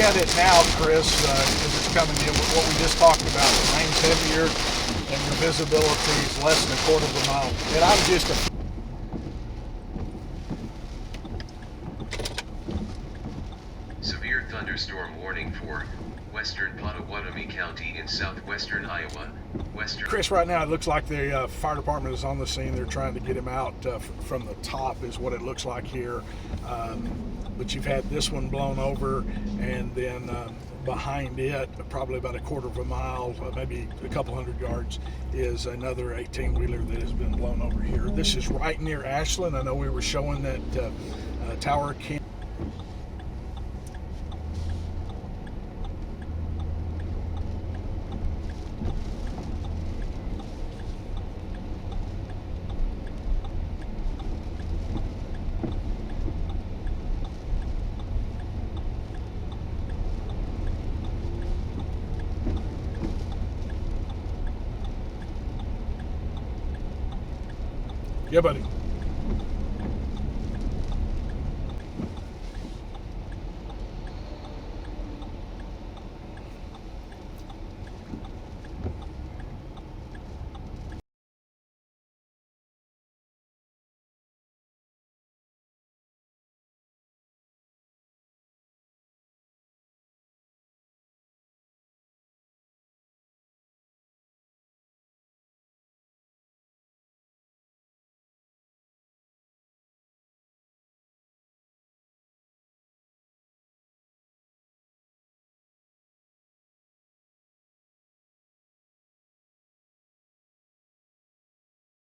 at it now, Chris, as it's coming in, with what we just talked about. The rain's heavier and your visibility is less than a quarter of a mile. And I'm just a Severe thunderstorm warning for western Pottawatomie County in southwestern Iowa. Chris, right now it looks like the fire department is on the scene. They're trying to get him out from the top is what it looks like here. But you've had this one blown over, and then behind it, probably about a quarter of a mile, maybe a couple hundred yards, is another 18-wheeler that has been blown over here. This is right near Ashland. I know we were showing that tower cam. Yeah, buddy.